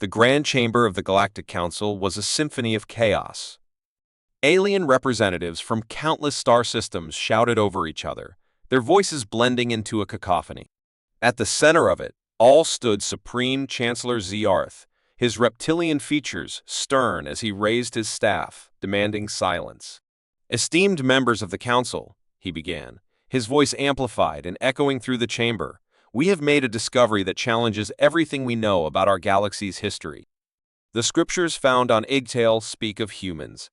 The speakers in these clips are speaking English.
The Grand Chamber of the Galactic Council was a symphony of chaos. Alien representatives from countless star systems shouted over each other, their voices blending into a cacophony. At the center of it all stood Supreme Chancellor Zarth, his reptilian features stern as he raised his staff, demanding silence. "Esteemed members of the Council," he began, his voice amplified and echoing through the chamber, "we have made a discovery that challenges everything we know about our galaxy's history. The scriptures found on Igtail speak of humans."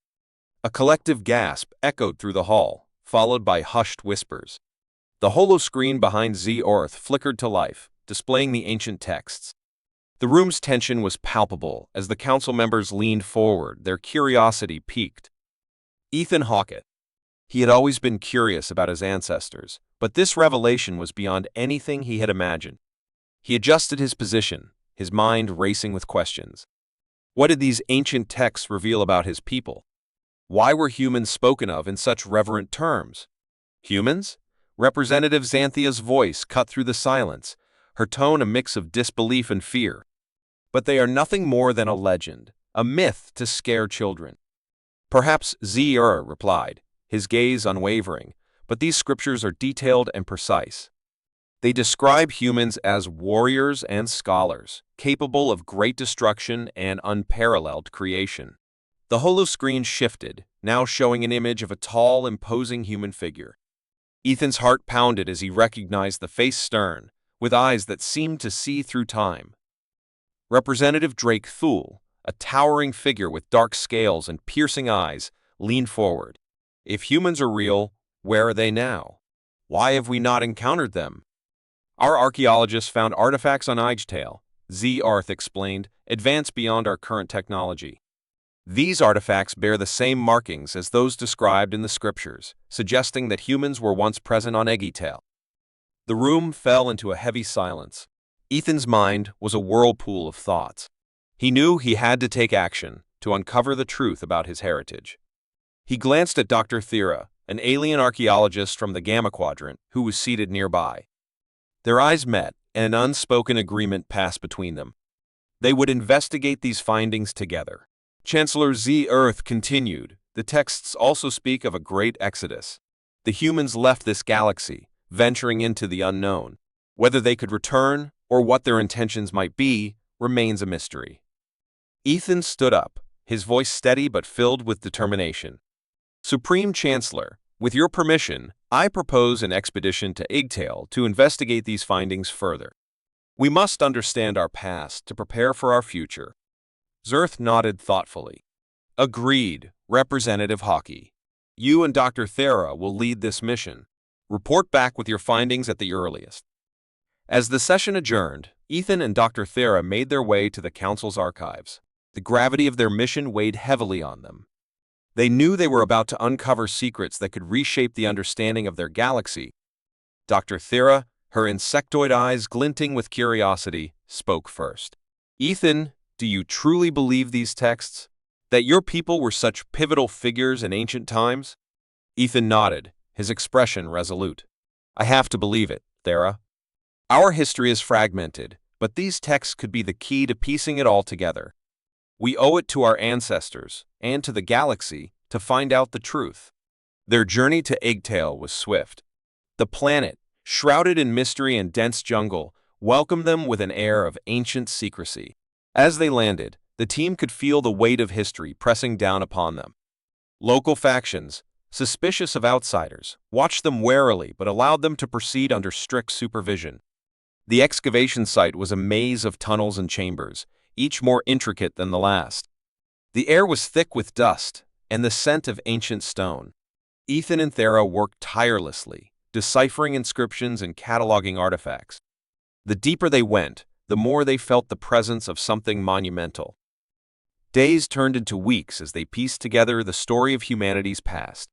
A collective gasp echoed through the hall, followed by hushed whispers. The holoscreen behind Zarth flickered to life, displaying the ancient texts. The room's tension was palpable as the council members leaned forward, their curiosity piqued. Ethan Hawkett. He had always been curious about his ancestors, but this revelation was beyond anything he had imagined. He adjusted his position, his mind racing with questions. What did these ancient texts reveal about his people? Why were humans spoken of in such reverent terms? Humans? Representative Xanthia's voice cut through the silence, her tone a mix of disbelief and fear. But they are nothing more than a legend, a myth to scare children. Perhaps Zarth replied, his gaze unwavering, but these scriptures are detailed and precise. They describe humans as warriors and scholars, capable of great destruction and unparalleled creation. The holoscreen shifted, now showing an image of a tall, imposing human figure. Ethan's heart pounded as he recognized the face stern, with eyes that seemed to see through time. Representative Drake Thule, a towering figure with dark scales and piercing eyes, leaned forward. "If humans are real, where are they now? Why have we not encountered them?" "Our archaeologists found artifacts on Igtail," Zarth explained, "advanced beyond our current technology. These artifacts bear the same markings as those described in the scriptures, suggesting that humans were once present on Igtail." The room fell into a heavy silence. Ethan's mind was a whirlpool of thoughts. He knew he had to take action to uncover the truth about his heritage. He glanced at Dr. Thera, an alien archaeologist from the Gamma Quadrant, who was seated nearby. Their eyes met, and an unspoken agreement passed between them. They would investigate these findings together. Chancellor Zarth continued, "The texts also speak of a great exodus. The humans left this galaxy, venturing into the unknown. Whether they could return, or what their intentions might be, remains a mystery." Ethan stood up, his voice steady but filled with determination. "Supreme Chancellor, with your permission, I propose an expedition to Igtail to investigate these findings further. We must understand our past to prepare for our future." Zarth nodded thoughtfully. "Agreed, Representative Hawkey. You and Dr. Thera will lead this mission. Report back with your findings at the earliest." As the session adjourned, Ethan and Dr. Thera made their way to the Council's archives. The gravity of their mission weighed heavily on them. They knew they were about to uncover secrets that could reshape the understanding of their galaxy. Dr. Thera, her insectoid eyes glinting with curiosity, spoke first. "Ethan, do you truly believe these texts? That your people were such pivotal figures in ancient times?" Ethan nodded, his expression resolute. "I have to believe it, Thera. Our history is fragmented, but these texts could be the key to piecing it all together. We owe it to our ancestors, and to the galaxy, to find out the truth." Their journey to Igtail was swift. The planet, shrouded in mystery and dense jungle, welcomed them with an air of ancient secrecy. As they landed, the team could feel the weight of history pressing down upon them. Local factions, suspicious of outsiders, watched them warily but allowed them to proceed under strict supervision. The excavation site was a maze of tunnels and chambers, each more intricate than the last. The air was thick with dust and the scent of ancient stone. Ethan and Thera worked tirelessly, deciphering inscriptions and cataloging artifacts. The deeper they went, the more they felt the presence of something monumental. Days turned into weeks as they pieced together the story of humanity's past.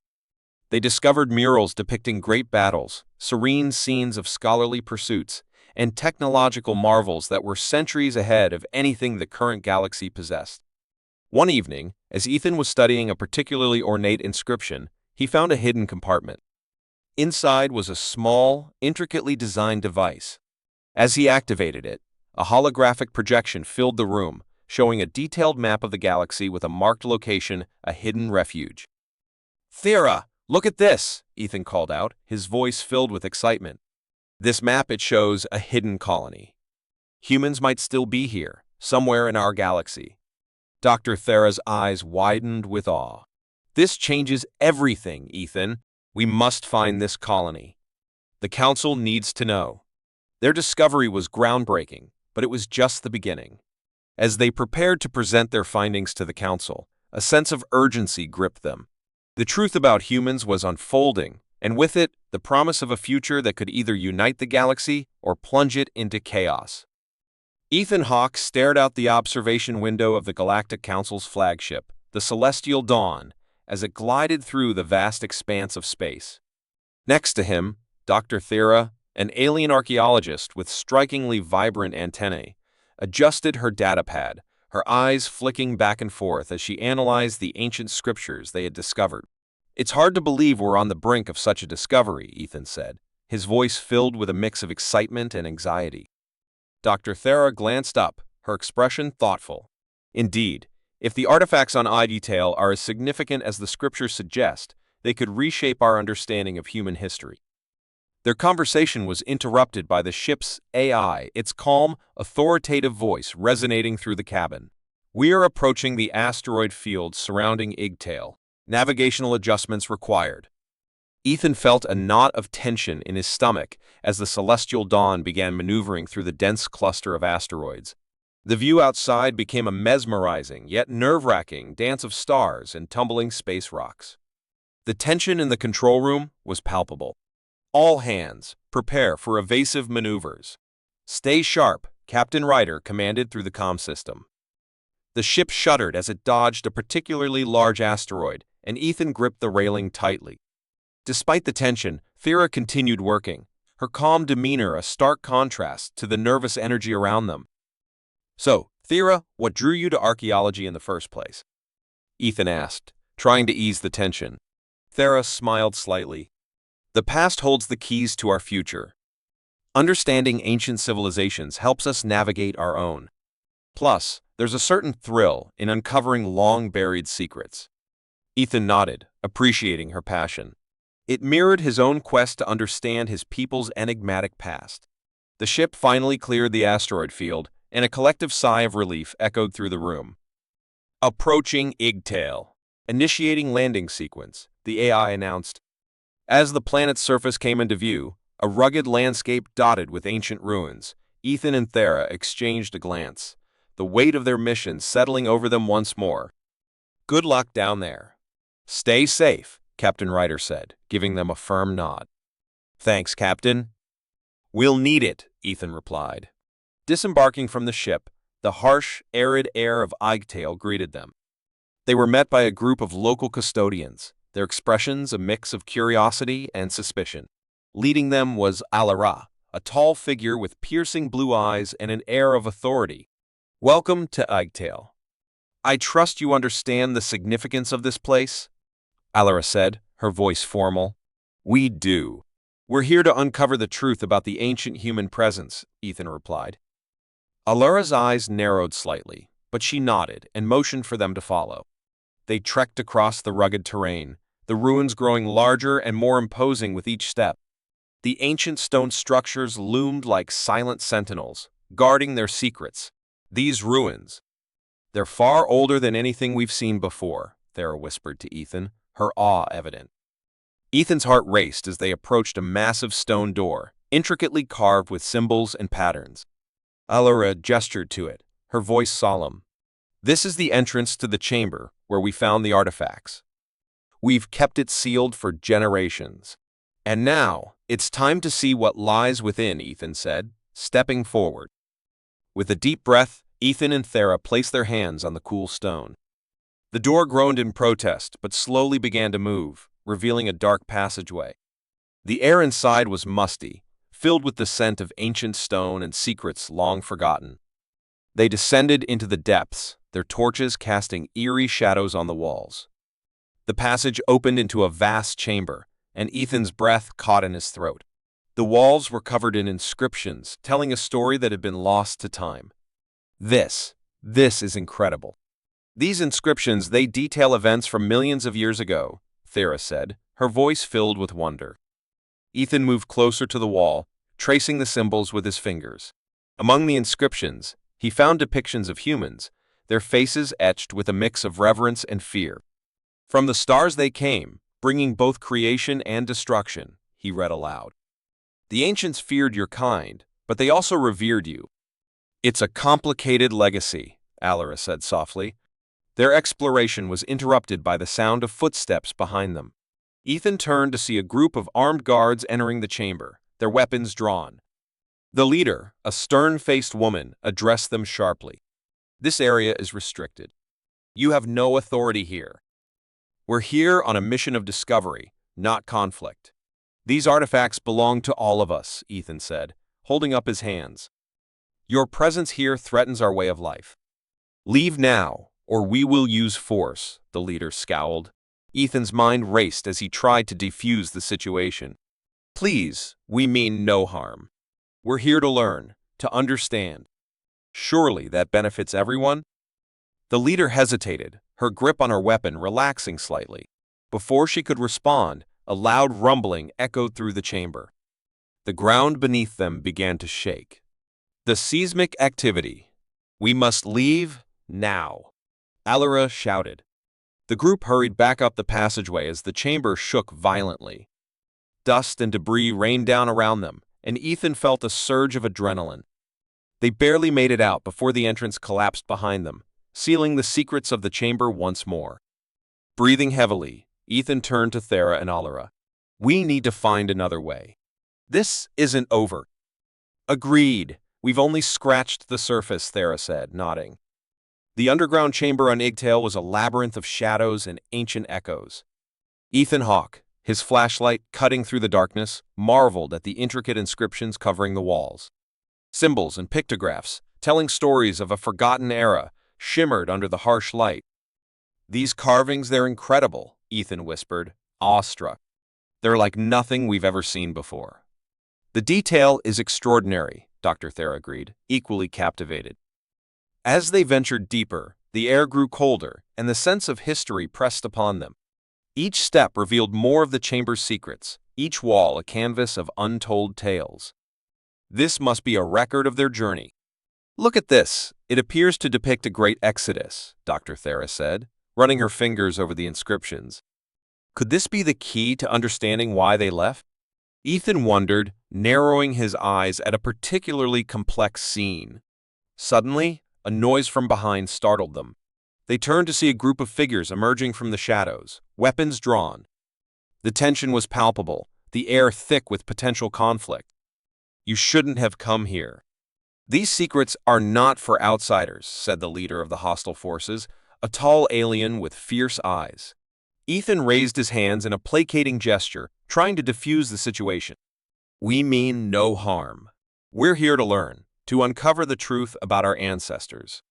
They discovered murals depicting great battles, serene scenes of scholarly pursuits, and technological marvels that were centuries ahead of anything the current galaxy possessed. One evening, as Ethan was studying a particularly ornate inscription, he found a hidden compartment. Inside was a small, intricately designed device. As he activated it, a holographic projection filled the room, showing a detailed map of the galaxy with a marked location, a hidden refuge. "Thera, look at this!" Ethan called out, his voice filled with excitement. "This map, it shows a hidden colony. Humans might still be here, somewhere in our galaxy." Dr. Thera's eyes widened with awe. "This changes everything, Ethan. We must find this colony. The Council needs to know." Their discovery was groundbreaking, but it was just the beginning. As they prepared to present their findings to the Council, a sense of urgency gripped them. The truth about humans was unfolding, and with it, the promise of a future that could either unite the galaxy or plunge it into chaos. Ethan Hawke stared out the observation window of the Galactic Council's flagship, the Celestial Dawn, as it glided through the vast expanse of space. Next to him, Dr. Thera, an alien archaeologist with strikingly vibrant antennae, adjusted her datapad, her eyes flicking back and forth as she analyzed the ancient scriptures they had discovered. "It's hard to believe we're on the brink of such a discovery," Ethan said, his voice filled with a mix of excitement and anxiety. Dr. Thera glanced up, her expression thoughtful. "Indeed, if the artifacts on Idetail are as significant as the scriptures suggest, they could reshape our understanding of human history." Their conversation was interrupted by the ship's AI, its calm, authoritative voice resonating through the cabin. "We are approaching the asteroid field surrounding Igtail. Navigational adjustments required." Ethan felt a knot of tension in his stomach as the Celestial Dawn began maneuvering through the dense cluster of asteroids. The view outside became a mesmerizing, yet nerve-wracking dance of stars and tumbling space rocks. The tension in the control room was palpable. "All hands, prepare for evasive maneuvers. Stay sharp," Captain Ryder commanded through the comm system. The ship shuddered as it dodged a particularly large asteroid, and Ethan gripped the railing tightly. Despite the tension, Thera continued working, her calm demeanor a stark contrast to the nervous energy around them. "So, Thera, what drew you to archaeology in the first place?" Ethan asked, trying to ease the tension. Thera smiled slightly. "The past holds the keys to our future. Understanding ancient civilizations helps us navigate our own. Plus, there's a certain thrill in uncovering long-buried secrets." Ethan nodded, appreciating her passion. It mirrored his own quest to understand his people's enigmatic past. The ship finally cleared the asteroid field, and a collective sigh of relief echoed through the room. "Approaching Igtail. Initiating landing sequence," the AI announced. As the planet's surface came into view, a rugged landscape dotted with ancient ruins, Ethan and Thera exchanged a glance, the weight of their mission settling over them once more. "Good luck down there." "Stay safe," Captain Ryder said, giving them a firm nod. "Thanks, Captain." "We'll need it," Ethan replied. Disembarking from the ship, the harsh, arid air of Igtail greeted them. They were met by a group of local custodians, their expressions a mix of curiosity and suspicion. Leading them was Alara, a tall figure with piercing blue eyes and an air of authority. "Welcome to Igtail. I trust you understand the significance of this place?" Alara said, her voice formal. "We do. We're here to uncover the truth about the ancient human presence," Ethan replied. Alara's eyes narrowed slightly, but she nodded and motioned for them to follow. They trekked across the rugged terrain, the ruins growing larger and more imposing with each step. The ancient stone structures loomed like silent sentinels, guarding their secrets. "These ruins. They're far older than anything we've seen before," Thera whispered to Ethan, her awe evident. Ethan's heart raced as they approached a massive stone door, intricately carved with symbols and patterns. Alara gestured to it, her voice solemn. "This is the entrance to the chamber where we found the artifacts. We've kept it sealed for generations. And now, it's time to see what lies within," Ethan said, stepping forward. With a deep breath, Ethan and Thera placed their hands on the cool stone. The door groaned in protest, but slowly began to move, revealing a dark passageway. The air inside was musty, filled with the scent of ancient stone and secrets long forgotten. They descended into the depths, their torches casting eerie shadows on the walls. The passage opened into a vast chamber, and Ethan's breath caught in his throat. The walls were covered in inscriptions, telling a story that had been lost to time. This This is incredible. These inscriptions, they detail events from millions of years ago, Thera said, her voice filled with wonder. Ethan moved closer to the wall, tracing the symbols with his fingers. Among the inscriptions, he found depictions of humans, their faces etched with a mix of reverence and fear. From the stars they came, bringing both creation and destruction, he read aloud. The ancients feared your kind, but they also revered you. It's a complicated legacy, Alara said softly. Their exploration was interrupted by the sound of footsteps behind them. Ethan turned to see a group of armed guards entering the chamber, their weapons drawn. The leader, a stern-faced woman, addressed them sharply. This area is restricted. You have no authority here. We're here on a mission of discovery, not conflict. These artifacts belong to all of us, Ethan said, holding up his hands. Your presence here threatens our way of life. Leave now, or we will use force, the leader scowled. Ethan's mind raced as he tried to defuse the situation. Please, we mean no harm. We're here to learn, to understand. Surely that benefits everyone? The leader hesitated, her grip on her weapon relaxing slightly. Before she could respond, a loud rumbling echoed through the chamber. The ground beneath them began to shake. The seismic activity. We must leave now, Alara shouted. The group hurried back up the passageway as the chamber shook violently. Dust and debris rained down around them, and Ethan felt a surge of adrenaline. They barely made it out before the entrance collapsed behind them, sealing the secrets of the chamber once more. Breathing heavily, Ethan turned to Thera and Alara. We need to find another way. This isn't over. Agreed. We've only scratched the surface, Thera said, nodding. The underground chamber on Igtail was a labyrinth of shadows and ancient echoes. Ethan Hawke, his flashlight cutting through the darkness, marveled at the intricate inscriptions covering the walls. Symbols and pictographs, telling stories of a forgotten era, shimmered under the harsh light. These carvings, they're incredible, Ethan whispered, awestruck. They're like nothing we've ever seen before. The detail is extraordinary, Dr. Thera agreed, equally captivated. As they ventured deeper, the air grew colder, and the sense of history pressed upon them. Each step revealed more of the chamber's secrets, each wall a canvas of untold tales. This must be a record of their journey. Look at this. It appears to depict a great exodus, Dr. Thera said, running her fingers over the inscriptions. Could this be the key to understanding why they left? Ethan wondered, narrowing his eyes at a particularly complex scene. Suddenly, a noise from behind startled them. They turned to see a group of figures emerging from the shadows, weapons drawn. The tension was palpable, the air thick with potential conflict. You shouldn't have come here. These secrets are not for outsiders, said the leader of the hostile forces, a tall alien with fierce eyes. Ethan raised his hands in a placating gesture, trying to defuse the situation. We mean no harm. We're here to learn, to uncover the truth about our ancestors.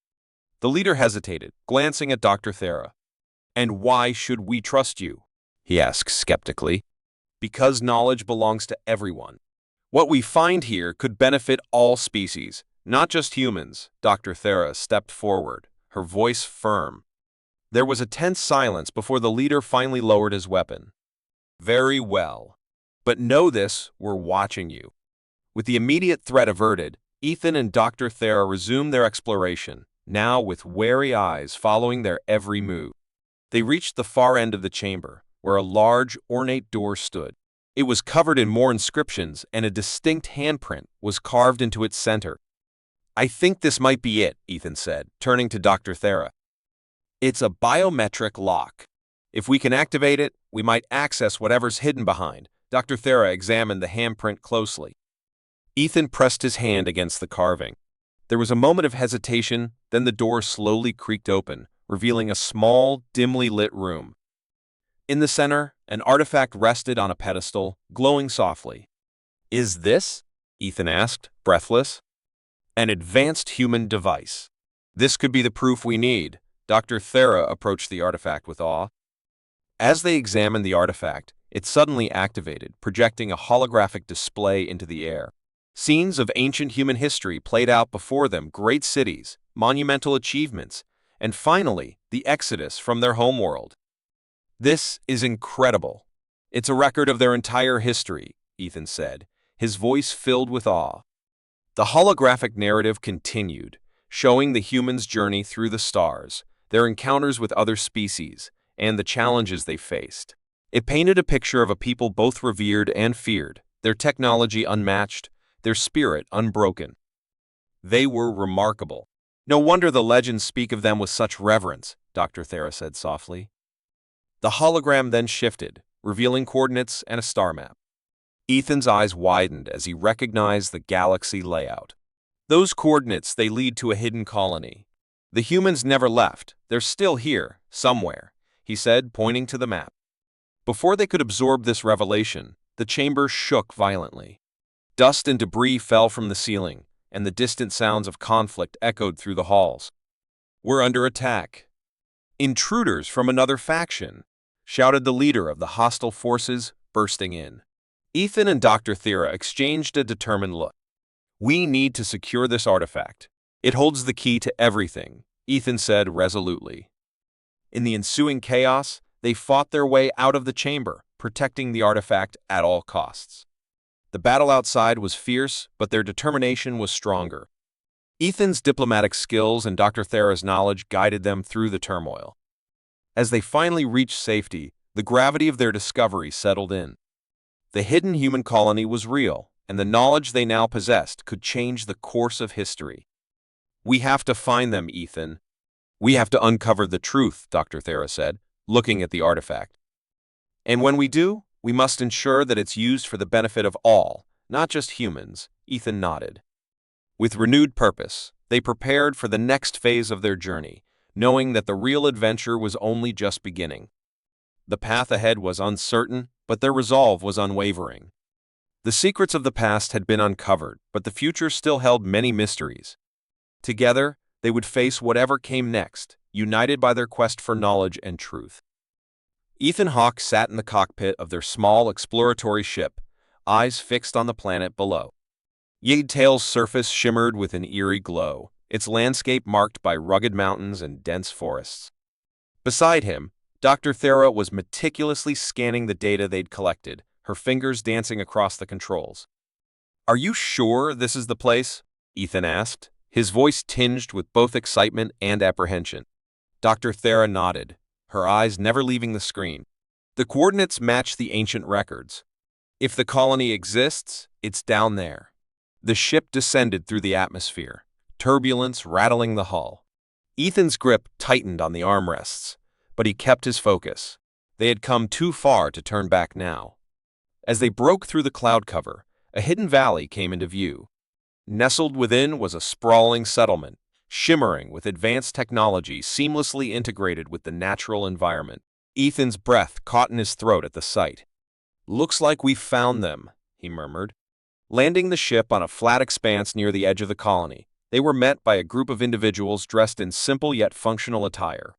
The leader hesitated, glancing at Dr. Thera. And why should we trust you? He asked skeptically. Because knowledge belongs to everyone. What we find here could benefit all species, not just humans. Dr. Thera stepped forward, her voice firm. There was a tense silence before the leader finally lowered his weapon. Very well. But know this, we're watching you. With the immediate threat averted, Ethan and Dr. Thera resumed their exploration, now with wary eyes following their every move. They reached the far end of the chamber, where a large, ornate door stood. It was covered in more inscriptions, and a distinct handprint was carved into its center. I think this might be it, Ethan said, turning to Dr. Thera. It's a biometric lock. If we can activate it, we might access whatever's hidden behind. Dr. Thera examined the handprint closely. Ethan pressed his hand against the carving. There was a moment of hesitation, then the door slowly creaked open, revealing a small, dimly lit room. In the center, an artifact rested on a pedestal, glowing softly. Is this? Ethan asked, breathless. An advanced human device. This could be the proof we need. Dr. Thera approached the artifact with awe. As they examined the artifact, it suddenly activated, projecting a holographic display into the air. Scenes of ancient human history played out before them, great cities, monumental achievements, and finally, the exodus from their homeworld. This is incredible. It's a record of their entire history, Ethan said, his voice filled with awe. The holographic narrative continued, showing the humans' journey through the stars, their encounters with other species, and the challenges they faced. It painted a picture of a people both revered and feared, their technology unmatched, their spirit unbroken. They were remarkable. No wonder the legends speak of them with such reverence, Dr. Thera said softly. The hologram then shifted, revealing coordinates and a star map. Ethan's eyes widened as he recognized the galaxy layout. Those coordinates, they lead to a hidden colony. The humans never left. They're still here, somewhere, he said, pointing to the map. Before they could absorb this revelation, the chamber shook violently. Dust and debris fell from the ceiling, and the distant sounds of conflict echoed through the halls. "We're under attack." "Intruders from another faction," shouted the leader of the hostile forces, bursting in. Ethan and Dr. Thera exchanged a determined look. "We need to secure this artifact. It holds the key to everything," Ethan said resolutely. In the ensuing chaos, they fought their way out of the chamber, protecting the artifact at all costs. The battle outside was fierce, but their determination was stronger. Ethan's diplomatic skills and Dr. Thera's knowledge guided them through the turmoil. As they finally reached safety, the gravity of their discovery settled in. The hidden human colony was real, and the knowledge they now possessed could change the course of history. "We have to find them, Ethan. We have to uncover the truth," Dr. Thera said, looking at the artifact. "And when we do, we must ensure that it's used for the benefit of all, not just humans," Ethan nodded. With renewed purpose, they prepared for the next phase of their journey, knowing that the real adventure was only just beginning. The path ahead was uncertain, but their resolve was unwavering. The secrets of the past had been uncovered, but the future still held many mysteries. Together, they would face whatever came next, united by their quest for knowledge and truth. Ethan Hawke sat in the cockpit of their small exploratory ship, eyes fixed on the planet below. Yggdrasil's surface shimmered with an eerie glow, its landscape marked by rugged mountains and dense forests. Beside him, Dr. Thera was meticulously scanning the data they'd collected, her fingers dancing across the controls. "Are you sure this is the place?" Ethan asked, his voice tinged with both excitement and apprehension. Dr. Thera nodded, her eyes never leaving the screen. "The coordinates match the ancient records. If the colony exists, it's down there." The ship descended through the atmosphere, turbulence rattling the hull. Ethan's grip tightened on the armrests, but he kept his focus. They had come too far to turn back now. As they broke through the cloud cover, a hidden valley came into view. Nestled within was a sprawling settlement, shimmering with advanced technology seamlessly integrated with the natural environment. Ethan's breath caught in his throat at the sight. "Looks like we've found them," he murmured. Landing the ship on a flat expanse near the edge of the colony, they were met by a group of individuals dressed in simple yet functional attire.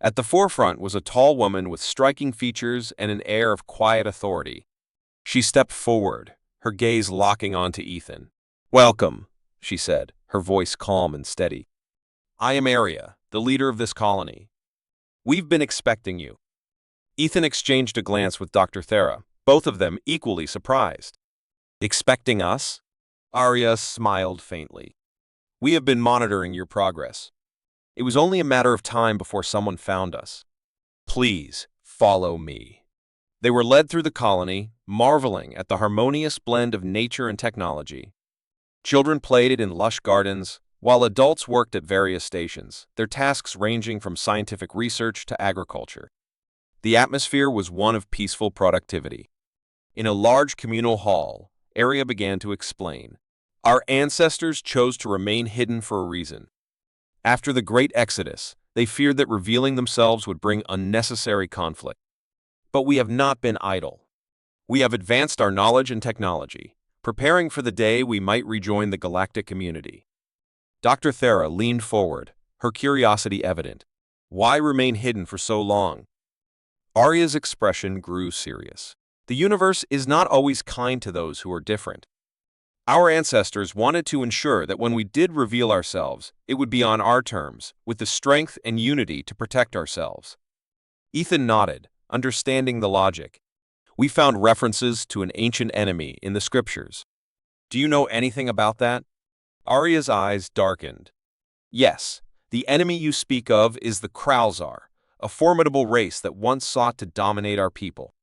At the forefront was a tall woman with striking features and an air of quiet authority. She stepped forward, her gaze locking onto Ethan. "Welcome," she said, her voice calm and steady. "I am Arya, the leader of this colony. We've been expecting you." Ethan exchanged a glance with Dr. Thera, both of them equally surprised. "Expecting us?" Arya smiled faintly. "We have been monitoring your progress. It was only a matter of time before someone found us. Please, follow me." They were led through the colony, marveling at the harmonious blend of nature and technology. Children played in lush gardens, while adults worked at various stations, their tasks ranging from scientific research to agriculture. The atmosphere was one of peaceful productivity. In a large communal hall, Arya began to explain. "Our ancestors chose to remain hidden for a reason. After the Great Exodus, they feared that revealing themselves would bring unnecessary conflict. But we have not been idle. We have advanced our knowledge and technology, preparing for the day we might rejoin the galactic community." Dr. Thera leaned forward, her curiosity evident. "Why remain hidden for so long?" Arya's expression grew serious. "The universe is not always kind to those who are different. Our ancestors wanted to ensure that when we did reveal ourselves, it would be on our terms, with the strength and unity to protect ourselves. Ethan nodded, understanding the logic. We found references to an ancient enemy in the scriptures. Do you know anything about that? Arya's eyes darkened. Yes, the enemy you speak of is the Kralzar, a formidable race that once sought to dominate our people.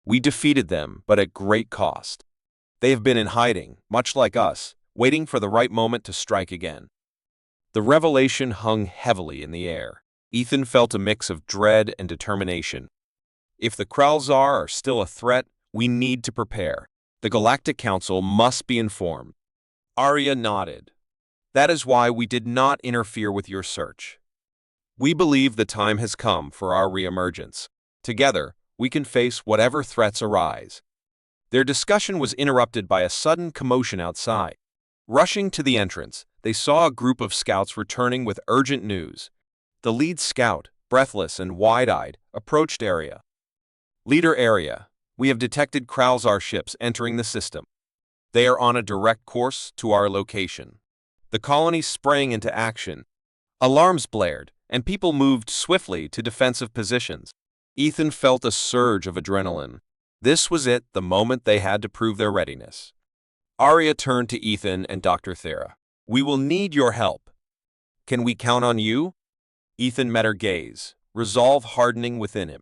We defeated them, but at great cost. They have been in hiding, much like us, waiting for the right moment to strike again. The revelation hung heavily in the air. Ethan felt a mix of dread and determination. If the Kralzar are still a threat, we need to prepare. The Galactic Council must be informed. Arya nodded. That is why we did not interfere with your search. We believe the time has come for our reemergence. Together, we can face whatever threats arise. Their discussion was interrupted by a sudden commotion outside. Rushing to the entrance, they saw a group of scouts returning with urgent news. The lead scout, breathless and wide-eyed, approached Arya. Leader Arya, we have detected Kralzar ships entering the system. They are on a direct course to our location. The colony sprang into action. Alarms blared, and people moved swiftly to defensive positions. Ethan felt a surge of adrenaline. This was it, the moment they had to prove their readiness. Arya turned to Ethan and Dr. Thera. We will need your help. Can we count on you? Ethan met her gaze, resolve hardening within him.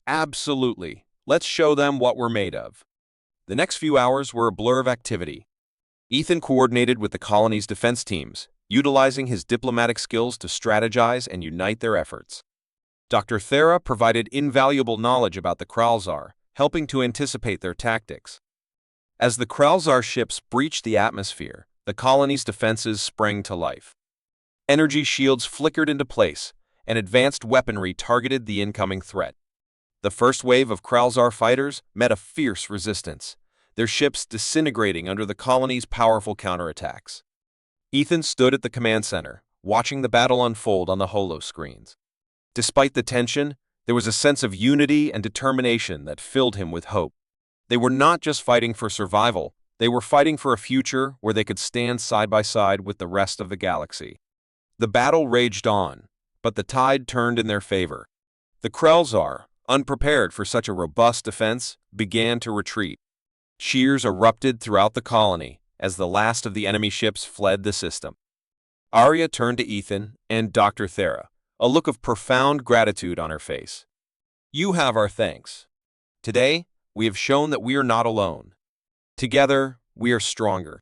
Absolutely. Let's show them what we're made of. The next few hours were a blur of activity. Ethan coordinated with the colony's defense teams, utilizing his diplomatic skills to strategize and unite their efforts. Dr. Thera provided invaluable knowledge about the Kralzar, helping to anticipate their tactics. As the Kralzar ships breached the atmosphere, the colony's defenses sprang to life. Energy shields flickered into place, and advanced weaponry targeted the incoming threat. The first wave of Kralzar fighters met a fierce resistance, their ships disintegrating under the colony's powerful counterattacks. Ethan stood at the command center, watching the battle unfold on the holoscreens. Despite the tension, there was a sense of unity and determination that filled him with hope. They were not just fighting for survival, they were fighting for a future where they could stand side by side with the rest of the galaxy. The battle raged on, but the tide turned in their favor. The Kralzar, unprepared for such a robust defense, began to retreat. Cheers erupted throughout the colony as the last of the enemy ships fled the system. Arya turned to Ethan and Dr. Thera, a look of profound gratitude on her face. You have our thanks. Today, we have shown that we are not alone. Together, we are stronger.